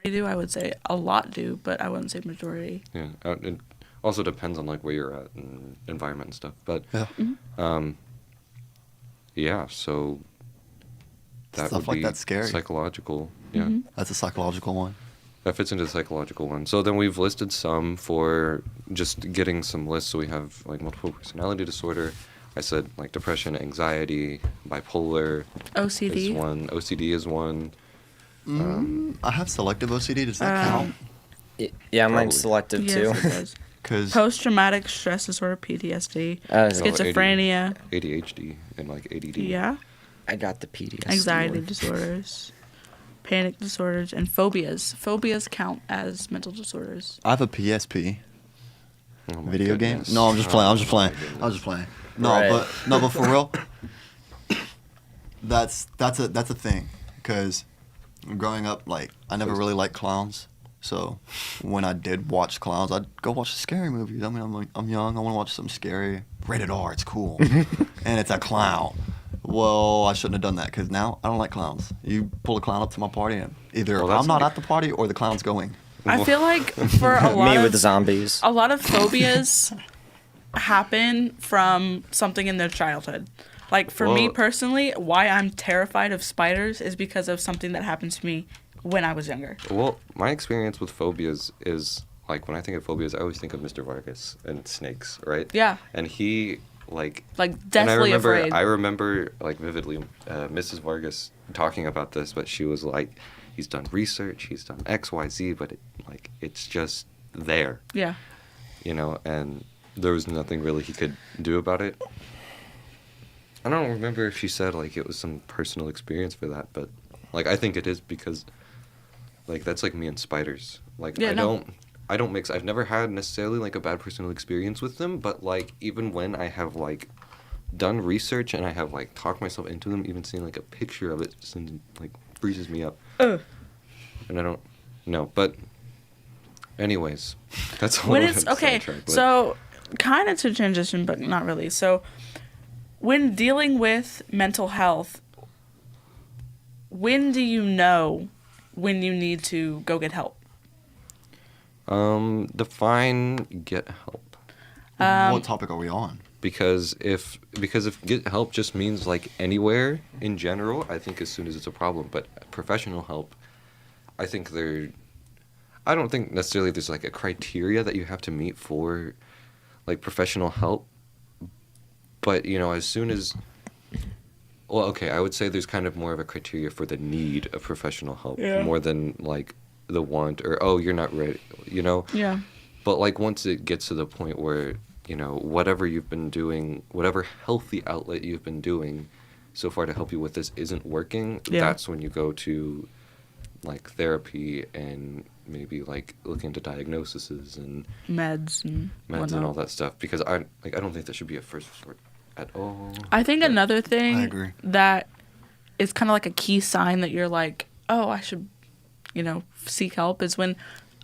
do. I would say a lot do, but I wouldn't say majority. Yeah. It also depends on like where you're at and environment and stuff. But Yeah. um, yeah. So that Stuff would like be that's scary. psychological. Yeah. Mm-hmm. That's a psychological one. That fits into the psychological one. So then we've listed some for just getting some lists. So we have like multiple personality disorder. I said like depression, anxiety, bipolar is OCD. one. OCD is one. I have selective OCD. Does that count? Yeah, Probably. mine's selective Yes, too. it does. Because Post-traumatic stress disorder, PTSD, Oh, schizophrenia, ADHD and like ADD. yeah, I got the PTSD. anxiety one. disorders, panic disorders, and phobias. Phobias count as mental disorders. I have a PSP. Oh my Video game? goodness. No, I'm just playing. I'm Oh just playing. my goodness. I'm just playing. No, Right. but for real, that's a thing. Because growing up, like I never really liked clowns. So when I did watch clowns, I'd go watch scary movies. I mean, I'm young. I want to watch something scary. Rated R. It's cool, and it's a clown. Well, I shouldn't have done that because now I don't like clowns. You pull a clown up to my party, and either Well, that's I'm not me. at the party or the clown's going. I feel like for a lot Me of with zombies. a lot of phobias happen from something in their childhood. Like for me Well- personally, why I'm terrified of spiders is because of something that happened to me when I was younger. Well, my experience with phobias is like when I think of phobias, I always think of Mr. Vargas and snakes, right? Yeah, And he like like and deathly afraid. I remember like vividly Mrs. Vargas talking about this, but she was like, he's done research, he's done X, Y, Z, but it's just there, Yeah, you know, and there was nothing really he could do about it. I don't remember if she said like it was some personal experience for that, but like I think it is because like that's like me and spiders. Like Yeah, no. I don't mix. I've never had necessarily like a bad personal experience with them, but like even when I have like done research and I have like talked myself into them, even seeing like a picture of it like freezes me up. Ugh. And I don't know, but anyways, that's all. when I it's had to okay, sidetrack, but- so kind of to transition, but not really. So when dealing with mental health, when do you know when you need to go get help? define get help. What topic are we on? Because if get help just means like anywhere in general, I think as soon as it's a problem. But professional help, I don't think necessarily there's like a criteria that you have to meet for like professional help. But you know, as soon as well, okay, I would say there's kind of more of a criteria for the need of professional help more than like the want or oh you're not ready, you know. Yeah. But like once it gets to the point where, you know, whatever you've been doing, whatever healthy outlet you've been doing so far to help you with this isn't working, Yeah. that's when you go to like therapy and maybe like look into diagnoses and Meds and meds whatnot. and all that stuff because I don't think that should be a first resort at all. I think another I thing agree. that is kind of like a key sign that you're like, oh, I should, you know, seek help is when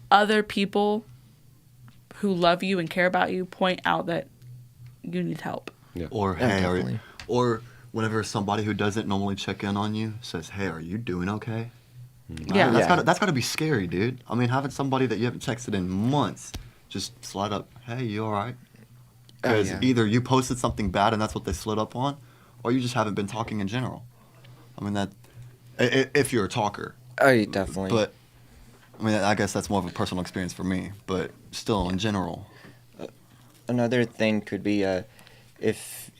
other people who love you and care about you point out that you need help. Or Yeah, hey, definitely. or whenever somebody who doesn't normally check in on you says, "Hey, are you doing okay?" Yeah. That's gotta be scary, dude. I mean, having somebody that you haven't texted in months just slide up, "Hey, you all right?" Because yeah. either you posted something bad and that's what they slid up on, or you just haven't been talking in general. I mean that, if you're a talker. Oh, yeah, definitely. But I mean, I guess that's more of a personal experience for me. But still, in general, Another thing could be if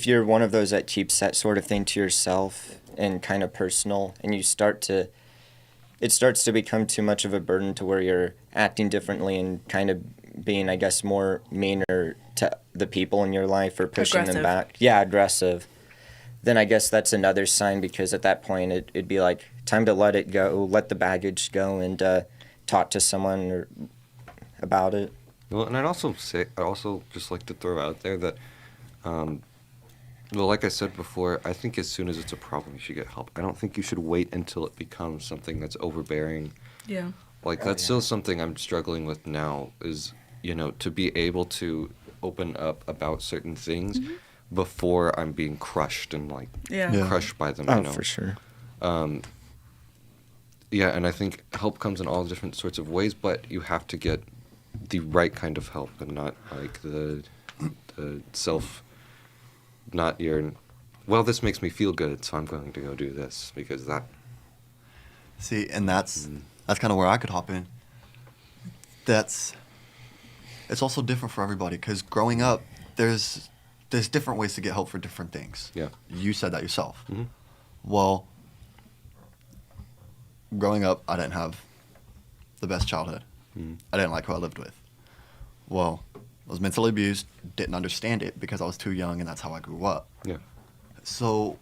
you're one of those that keeps that sort of thing to yourself and kind of personal, and it starts to become too much of a burden to where you're acting differently and kind of being, I guess, more meaner to the people in your life or pushing them Aggressive. back. Yeah, aggressive. Then I guess that's another sign because at that point it'd be like time to let it go, let the baggage go, and talk to someone about it. Well, and I'd also just like to throw out there that, well, like I said before, I think as soon as it's a problem, you should get help. I don't think you should wait until it becomes something that's overbearing. Yeah. Like, that's still something I'm struggling with now is, you know, to be able to open up about certain things before I'm being crushed and, like, Yeah. Yeah. crushed by them, Oh, you know. for sure. Yeah, and I think help comes in all different sorts of ways, but you have to get the right kind of help and not like the self, not your, well, this makes me feel good, so I'm going to go do this because that. See, and that's kind of where I could hop in. It's also different for everybody because growing up, there's different ways to get help for different things. Yeah. You said that yourself. Mhm. Well, growing up, I didn't have the best childhood. I didn't like who I lived with. Well, I was mentally abused, didn't understand it because I was too young and that's how I grew up. Yeah. So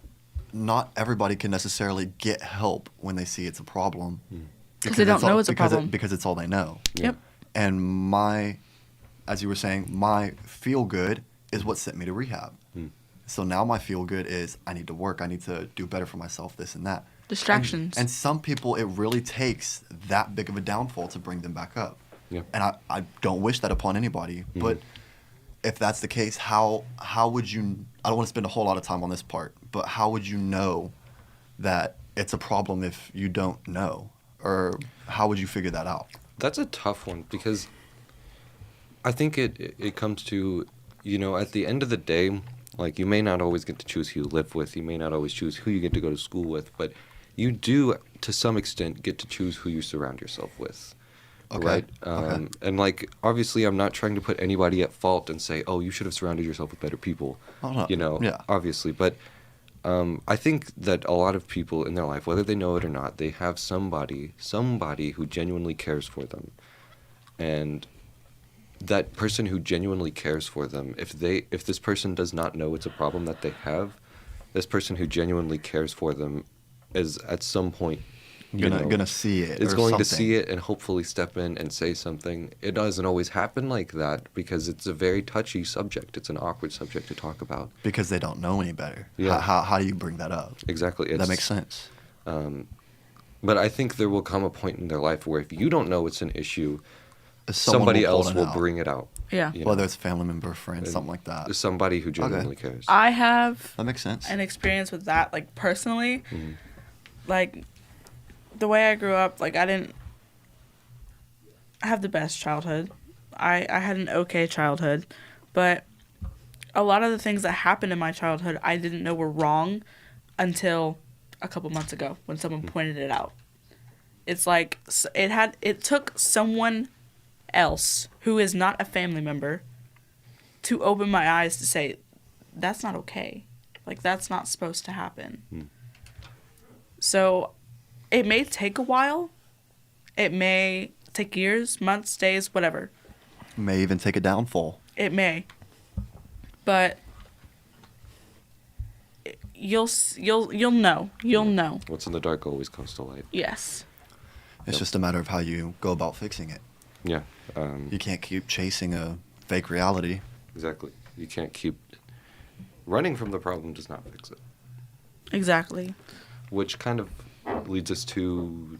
not everybody can necessarily get help when they see it's a problem. Because they don't know it's a problem. Because it's all they know. Yep. And as you were saying, my feel good is what sent me to rehab. So now my feel good is I need to work. I need to do better for myself, this and that. Distractions. And some people, it really takes that big of a downfall to bring them back up. Yeah. And I don't wish that upon anybody. But if that's the case, how would you, I don't want to spend a whole lot of time on this part, but how would you know that it's a problem if you don't know? Or how would you figure that out? That's a tough one because I think it comes to, at the end of the day, like you may not always get to choose who you live with. You may not always choose who you get to go to school with, but you do, to some extent, get to choose who you surround yourself with. Okay. Right? Okay. And like, obviously, I'm not trying to put anybody at fault and say, oh, you should have surrounded yourself with better people. Oh, no. Yeah. Obviously. But I think that a lot of people in their life, whether they know it or not, they have somebody who genuinely cares for them. And that person who genuinely cares for them, if this person does not know it's a problem that they have, this person who genuinely cares for them is at some point Gonna see it. is or going to something. see it and hopefully step in and say something. It doesn't always happen like that because it's a very touchy subject. It's an awkward subject to talk about. Because they don't know any better. Yeah. How do you bring that up? Exactly. That makes sense. But I think there will come a point in their life where if you don't know it's an issue, Someone somebody will pull else it will out. bring it out. Yeah. you know? Whether it's a family member, friend, And something like that. Somebody who genuinely cares. I have That makes sense. an experience with that, like personally. Mhm. Like the way I grew up, like I didn't have the best childhood. I had an okay childhood, but a lot of the things that happened in my childhood I didn't know were wrong until a couple months ago when someone pointed it out. It's like it took someone else who is not a family member to open my eyes to say that's not okay. Like that's not supposed to happen. So it may take a while. It may take years, months, days, whatever. May even take a downfall. It may. But you'll know. You'll know. What's in the dark always comes to light. Yes. It's Yep. just a matter of how you go about fixing it. Yeah. You can't keep chasing a fake reality. Exactly. You can't keep running from the problem does not fix it. Exactly. Which kind of leads us to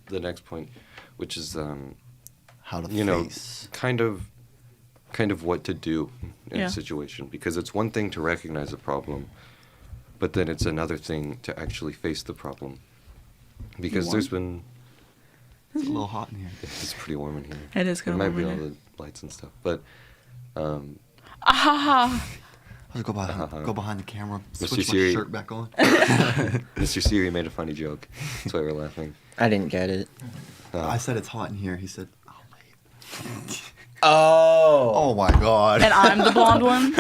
the next point, which is How to face. kind of what to do in Yeah. a situation, because it's one thing to recognize a problem, but then it's another thing to actually face the problem. Because there's been It's a little hot in here. it's pretty warm in here. It is It kind might of be warm all in the lights and stuff, but Ah, Let's go behind the camera. Mr. Switch my Siri. shirt back on. Mr. Siri made a funny joke. That's why we're laughing. I didn't get it. I said it's hot in here. He said, "I'll wait." Oh. Oh my god. and I'm the blonde one.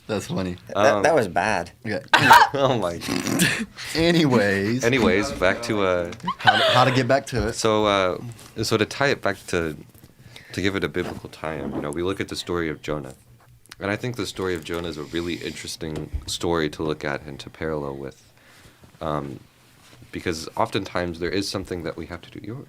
That's funny. That was bad. Okay. Oh my. Anyways, Back to how to get back to it? so to tie it back to give it a biblical tie-in, we look at the story of Jonah, and I think the story of Jonah is a really interesting story to look at and to parallel with, because oftentimes there is something that we have to do.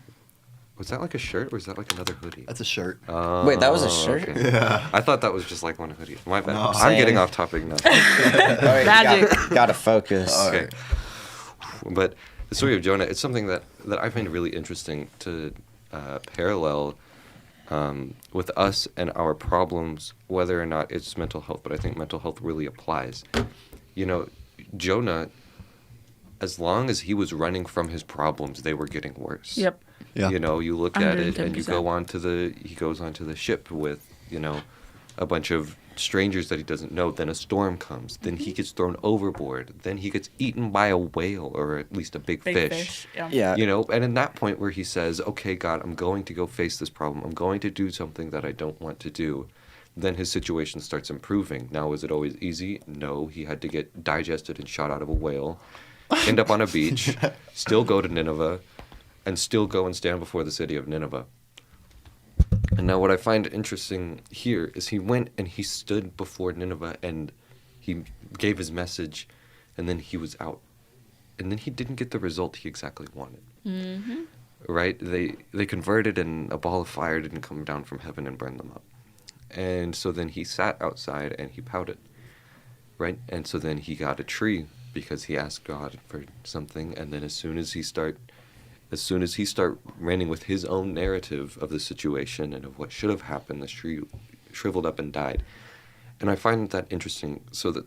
Was that like a shirt or is that like another hoodie? That's a shirt. Wait, that was a shirt? Okay. Yeah. I thought that was just like one hoodie. My bad. No. I'm getting Same. off topic now. All right, Magic. Gotta focus. All Okay. right. But the story of Jonah, it's something that I find really interesting to parallel with us and our problems, whether or not it's mental health, but I think mental health really applies. Jonah, as long as he was running from his problems, they were getting worse. Yep. Yeah. You know, you look at it and you 110%. go on to he goes onto the ship with, you know, a bunch of strangers that he doesn't know. Then a storm comes. Then he gets thrown overboard. Then he gets eaten by a whale, or at least a big fish. Yeah. Yeah. You know, and in that point where he says, okay, God, I'm going to go face this problem. I'm going to do something that I don't want to do. Then his situation starts improving. Now, is it always easy? No. He had to get digested and shot out of a whale, end up on a beach, still go to Nineveh, and still go and stand before the city of Nineveh. And now what I find interesting here is he went and he stood before Nineveh and he gave his message, and then he was out. And then he didn't get the result he exactly wanted. Mm-hmm. Right? They converted, and a ball of fire didn't come down from heaven and burn them up. And so then he sat outside and he pouted. Right? And so then he got a tree because he asked God for something, and then as soon as he start running with his own narrative of the situation and of what should have happened, the tree shriveled up and died. And I find that interesting. So that,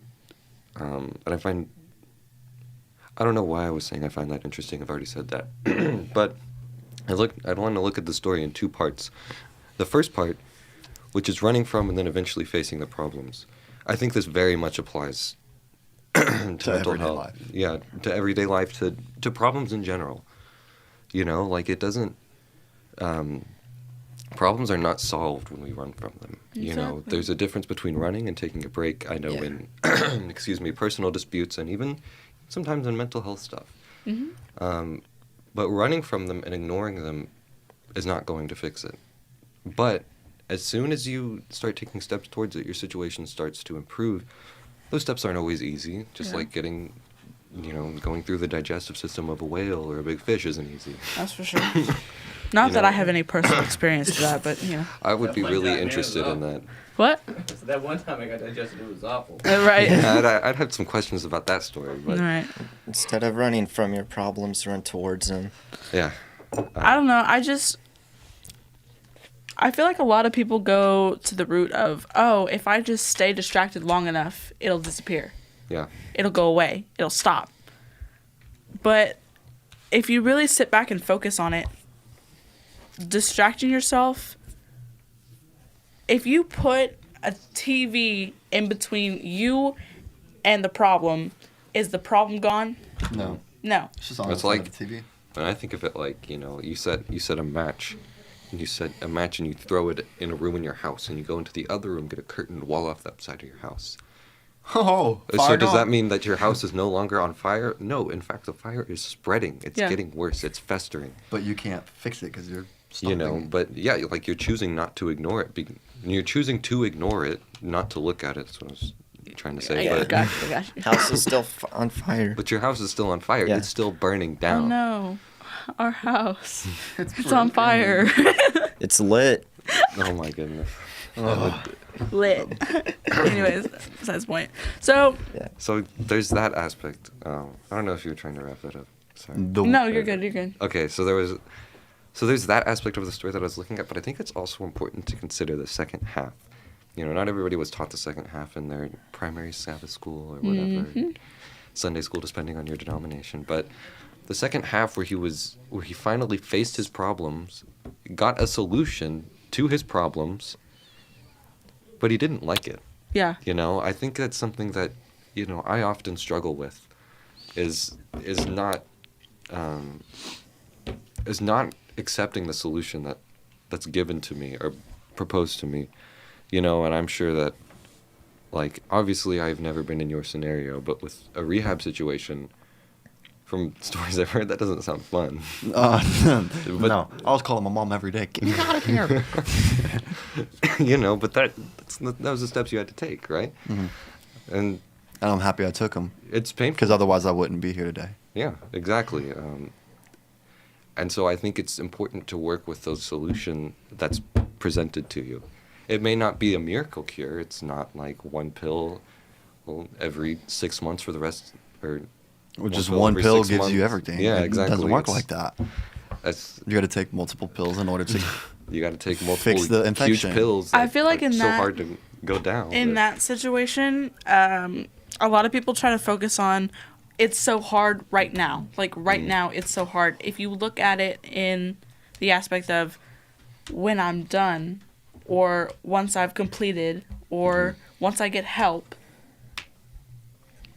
and I don't know why I was saying I find that interesting. I've already said that, but I want to look at the story in two parts. The first part, which is running from and then eventually facing the problems. I think this very much applies to mental everyday health. life. Yeah, to everyday life, to problems in general. You know, like it doesn't. Problems are not solved when we run from them. You know, Exactly. there's a difference between running and taking a break. I know Yeah. in, personal disputes and even sometimes in mental health stuff. Mm-hmm. But running from them and ignoring them is not going to fix it. But as soon as you start taking steps towards it, your situation starts to improve. Those steps aren't always easy, just Yeah. like going through the digestive system of a whale or a big fish isn't easy. That's for sure. Not You that know. I have any personal experience to that, but I would be That really one time, interested man, in that. what? So that one time I got digested, it was awful. Right. I'd have some questions about that story, All but right. Instead of running from your problems, run towards them. yeah. I don't know. I feel like a lot of people go to the root of, oh, if I just stay distracted long enough, it'll disappear. Yeah. It'll go away. It'll stop. But if you really sit back and focus on it, distracting yourself, if you put a TV in between you and the problem, is the problem gone? No. No. It's just on It's the side like- of the TV. And I think of it like, you set a match, and you set a match and you throw it in a room in your house, and you go into the other room, get a curtain, wall off that side of your house. Oh, So does that mean that your house is no longer on fire? No, in fact, the fire is spreading. It's Yeah. getting worse. It's festering. But you can't fix it because you're You know, stopping. but yeah, like you're choosing not to ignore it. You're choosing to ignore it, not to look at it. That's what I was trying to say. Yeah, but got you. House is still on fire. but your house is still on fire. Yeah. It's still burning Oh down. no. Our house. It's on fire. It's lit. Oh my goodness. Lit. Anyways, besides the point. So, So there's that aspect. I don't know if you were trying to wrap that up. Sorry. no, you're good. You're good. Okay, so there's that aspect of the story that I was looking at, but I think it's also important to consider the second half. You know, not everybody was taught the second half in their primary Sabbath school or whatever, Sunday school, depending on your denomination. But the second half, where he finally faced his problems, got a solution to his problems, but he didn't like it. Yeah. You know, I think that's something that, I often struggle with, is not accepting the solution that's given to me or proposed to me, and I'm sure that, like, obviously I've never been in your scenario, but with a rehab situation, from stories I've heard, that doesn't sound fun. No, I was calling my mom every day. Get me out of here. But that was the steps you had to take, right? Mhm. And And I'm happy I took them it's painful. because otherwise I wouldn't be here today. Yeah, exactly. And so I think it's important to work with the solution that's presented to you. It may not be a miracle cure. It's not like one pill every 6 months for the rest, or Just pill one every pill 6 gives you months. everything. Yeah, It exactly. doesn't work It's- like that. That's You got to take multiple pills in order to. you got to take multiple Fix the huge infection. pills. I that feel like are in so that- hard to go down. In but- that situation, a lot of people try to focus on it's so hard right now. Like right now, it's so hard. If you look at it in the aspect of when I'm done, or once I've completed, or once I get help,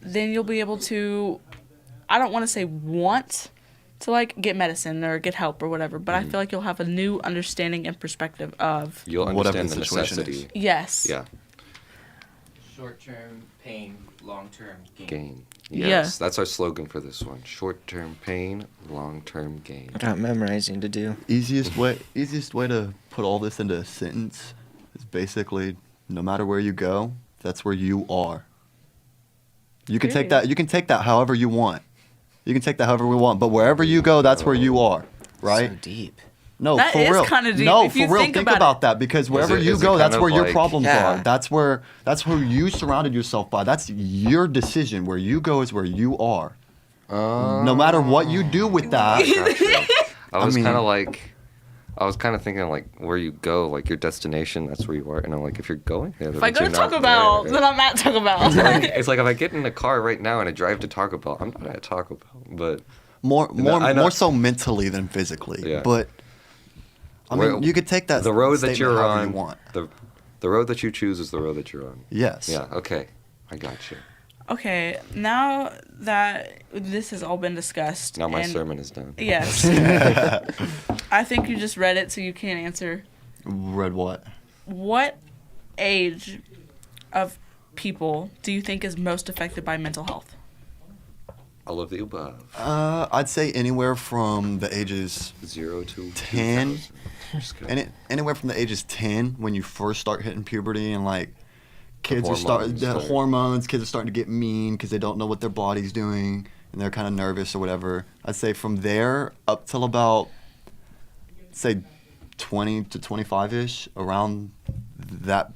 then you'll be able to, I don't want to say want to like get medicine or get help or whatever, but I feel like you'll have a new understanding and perspective of You'll Whatever understand the the situation necessity. yes. Yeah. Short-term pain, long-term gain. Gain. Yeah. Yes, that's our slogan for this one. Short-term pain, long-term gain. I got memorizing to do. Easiest way to put all this into a sentence is basically no matter where you go, that's where you are. You can take Period. that. You can take that however you want. You can take that however we want. But wherever you go, that's where you are. Right? So deep. No, That for is real. kinda deep No, if for you real. think Think about about that because wherever it- you is it go, that's kind where of your like- problems Yeah. are. That's who you surrounded yourself by. That's your decision. Where you go is where you are. No matter what you do with that. Gotcha. I was mean- kind of like, I was kind of thinking like where you go, like your destination, that's where you are. And I'm like, if you're going there, that If I means go to you're not Taco Bell, there. then I'm at Taco Bell. It's like if I get in a car right now and I drive to Taco Bell, I'm not at Taco Bell. But I know- More so mentally than physically. Yeah. But I mean, Where- you could take that the road that statement you're however on, you want. the road that you choose is the road that you're on. Yes. Yeah. Okay. I got you. Okay, now that this has all been discussed. Now my and- sermon is done. Yes. I think you just read it, so you can't answer. Read what? What age of people do you think is most affected by mental health? All of the above. I'd say anywhere from the ages 0 to 10. 2000. Just kidding. anywhere from the ages 10 when you first start hitting puberty and like kids are hormones the start. hormones, kids are starting to get mean because they don't know what their body's doing and they're kind of nervous or whatever. I'd say from there up till about say 20 to 25ish, around that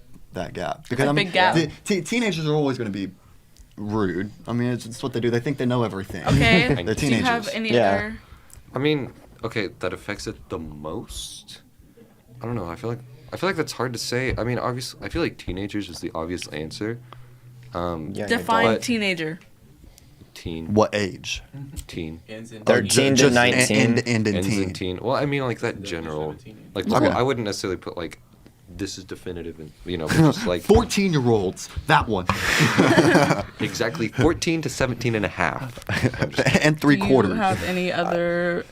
gap. Because a big gap. Teenagers are always going to be rude. I mean, it's what they do. They think they know everything. Okay. They're Do you have teenagers. any Yeah. other? I mean, okay, that affects it the most. I don't know. I feel like that's hard to say. I mean, obviously, I feel like teenagers is the obvious answer. Young Define But- teenager. Teen. What age? Teen. Ends in 13 to Just 19. End in Ends teen. in teen. Well, I mean, like that Yeah, general. 17. Like, Okay. I wouldn't necessarily put like, this is definitive, and but just like 14-year-olds. That one. exactly 14 to 17 and a half. I'm just- And three Do you quarters. have any other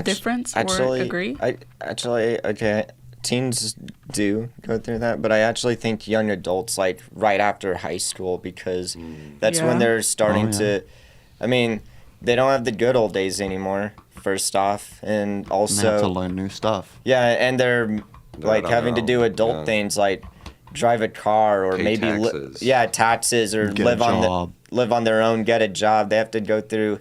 difference or agree? Okay, teens do go through that, but I actually think young adults, like right after high school, because that's Yeah. when they're starting Oh, yeah. to. I mean, they don't have the good old days anymore. First off, and And they have to also learn new stuff. yeah, and they're like on having to their do own, adult yeah. things like drive a car or Pay maybe taxes. taxes or Get a job. live on their own, get a job. They have to go through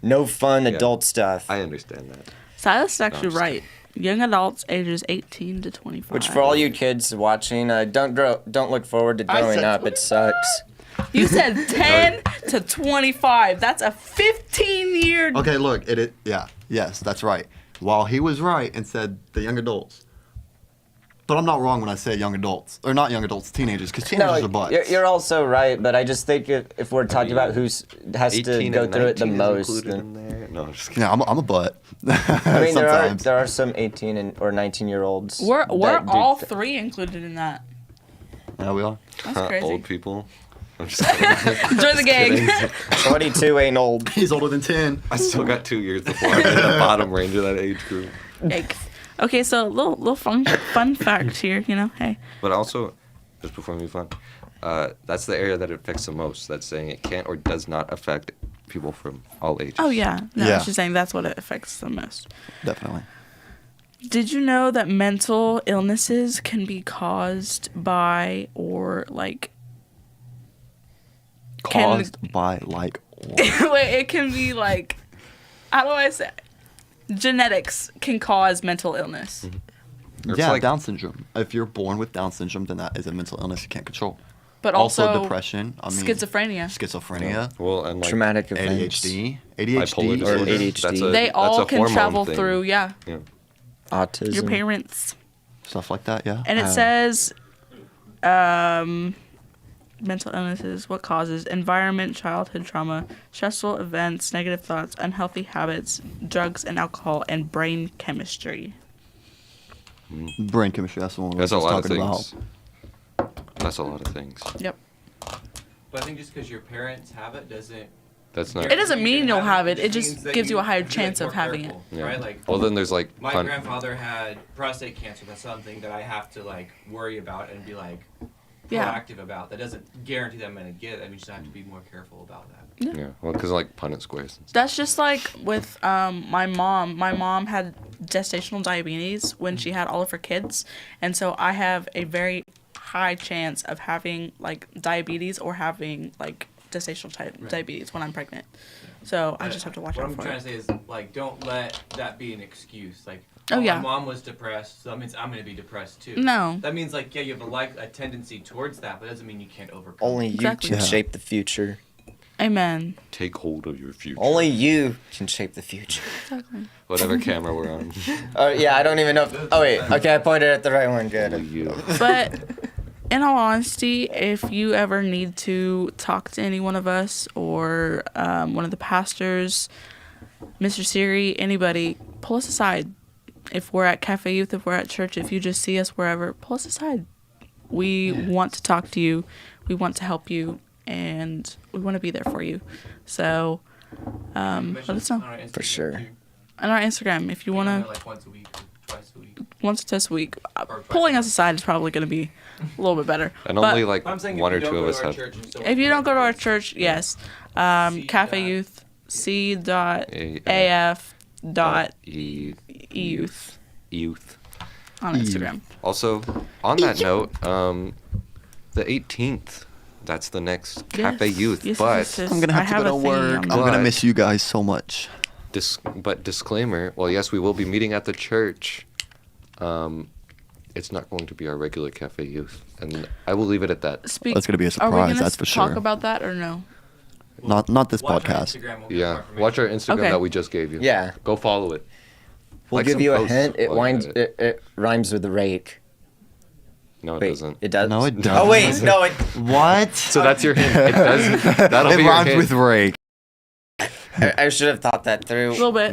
no fun Yeah. adult stuff. I understand that. Silas is actually I'm just right. Young adults ages 18 to 25. Which for all you kids watching, don't look forward to I growing said up. It sucks. You said 10 to 25. That's a 15-year. Okay, look, yes, that's right. While he was right and said the young adults, but I'm not wrong when I say young adults, or not young adults, teenagers, because teenagers are butts. you're also right, but I just think if we're talking about who has to 18 go and through it the 19 is most, included then, in there. No, I'm just kidding. Yeah, I'm a butt. I mean Sometimes. there are some 18 or 19-year-olds. We're that do all th- three included in that. Yeah, we are. That's crazy. Old people. I'm just kidding. Join the gang. 22 ain't old. He's older than 10. I still got 2 years before I'm in the bottom range of that age group. Yikes. Okay, so little fun fact here. Hey. But also, just before we move on, that's the area that it affects the most. That's saying it can't or does not affect people from all ages. Oh yeah. No, Yeah. I was just saying that's what it affects the most. Definitely. Did you know that mental illnesses can be caused by or like Caused by, like, what? wait, it can be like, how do I say? Genetics can cause mental illness. It's Yeah, like- Down syndrome. If you're born with Down syndrome, then that is a mental illness you can't control. But also, depression. I mean, schizophrenia. Schizophrenia. Well, and like Traumatic events. ADHD. bipolar ADHD. disorder. Or ADHD. That's They all that's a can hormone travel thing. through, yeah, Yeah. Autism. your parents. Stuff like that, yeah. And it says, mental illnesses, what causes, environment, childhood trauma, stressful events, negative thoughts, unhealthy habits, drugs and alcohol, and brain chemistry. Brain chemistry. That's the one we were That's a just lot of talking things. about. That's a lot of things. Yep. But I think just because your parents have it doesn't. That's not. It doesn't mean you'll have it. It means just that gives you a higher have to be, chance of more having careful, Yeah. Right? Like, Well, then there's like. my grandfather had prostate cancer. That's something that I have to like worry about and be like Yeah. proactive about. That doesn't guarantee that I'm gonna get it. I mean, just have to be more careful about that. Yeah. Well, because like Punnett squares. And stuff. That's just like with my mom. My mom had gestational diabetes when she had all of her kids, and so I have a very high chance of having like diabetes or having like gestational diabetes when I'm pregnant. So I just have to watch What out I'm for trying it. to say is like, don't let that be an excuse. Like, Oh, yeah. my mom was depressed, so that means I'm gonna be depressed too. No. That means like, yeah, you have a tendency towards that, but it doesn't mean you can't overcome. Only it. you Exactly. can Yeah. shape the future. Amen. Take hold of your future. Only you can shape the future. Exactly. Whatever camera we're on. Oh yeah, I don't even know. Oh wait, okay, I pointed at the right one. Only Good. you. But in all honesty, if you ever need to talk to any one of us or one of the pastors, Mr. Siri, anybody, pull us aside. If we're at Cafe Youth, if we're at church, if you just see us wherever, pull us aside. We want to talk to you. We want to help you. And we want to be there for you. So let Mention us know. on our Instagram, For sure. too. On our Instagram, if you I think want I'm to, like once a week, or twice a week. once or twice a week. Or twice Pulling a us aside is probably going to be a little bit better. And But- only like But I'm saying one if or you don't two of go us to our have. church and so If you don't go to our like, church, yes. C Cafe dot- Youth, c.af.youth Youth. Youth. on Instagram. Also, on that note, the 18th, that's the next Cafe Yes. Youth. Yes, but yes, yes. I'm gonna I have to go a to thingy work. on I'm that. gonna But- miss you guys so much. but disclaimer. Well, yes, we will be meeting at the church. It's not going to be our regular Cafe Youth, and I will leave it at that. That's gonna be a Are we surprise, gonna that's for talk sure. about that or no? Not this watch our podcast. Instagram, we'll give Yeah, more watch our information. Instagram Okay. that we just gave you. Yeah. Go follow it. We'll Like give some you a posts hint. It while you're winds. at it. It rhymes with the rake. No, it Wait, doesn't. it does. No, it Oh doesn't. wait, no, it. What? So that's your hint. It does. That'll it be your rhymes hint. with rake. I should have thought that through. A little bit.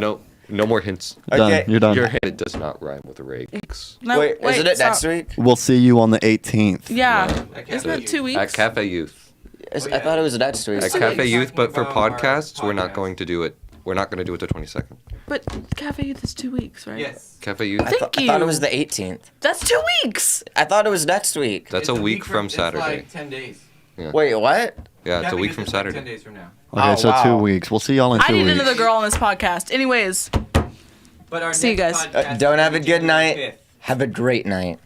No more hints. Okay. Done. You're done. Your hint it does not rhyme with rakes. No, wait, isn't it stop. next week? We'll see you on the 18th. Yeah. At Isn't Cafe it Youth. 2 weeks? At Cafe Youth. I thought it was next week. At Okay. Cafe Youth, but for Talking about our podcasts, we're not podcast. going to do it. We're not going to do it the 22nd. But Cafe Youth is 2 weeks, right? Yes. Cafe Youth. I, Thank I thought you. it was the 18th. That's 2 weeks. I thought it was next week. That's It's a week from it's Saturday. like 10 days. Wait, what? Yeah, it's a Cafe week Youth from is like 10 Saturday. days from now. Okay, Oh, so wow. 2 weeks. We'll see y'all in I 2 need weeks. another girl on this podcast. Anyways, But our See you next guys. podcast Don't is have a good January night. Have a great night.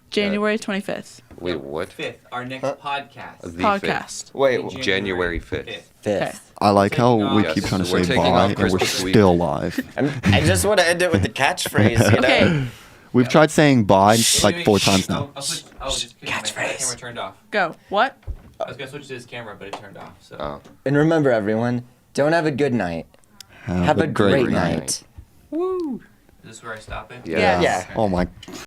January 25th. Wait, what? 5th. Our next podcast. The Podcast. Wait, January 5th. fifth. I like how we Yes, keep trying to we're say taking bye off and we're Christmas week. still live. I just want to end it with the catchphrase. You know? Okay, We've tried saying bye Wait, like wait, 4 shh, times I'll- now. I'll switch. Oh, just kidding. My Catchphrase. camera turned off. go. What? I was gonna switch to his camera, but it turned off. So. Oh. And remember, everyone, don't have a good night. Have a great night. Woo. Is this where I stop it? Yeah. Yeah. Oh my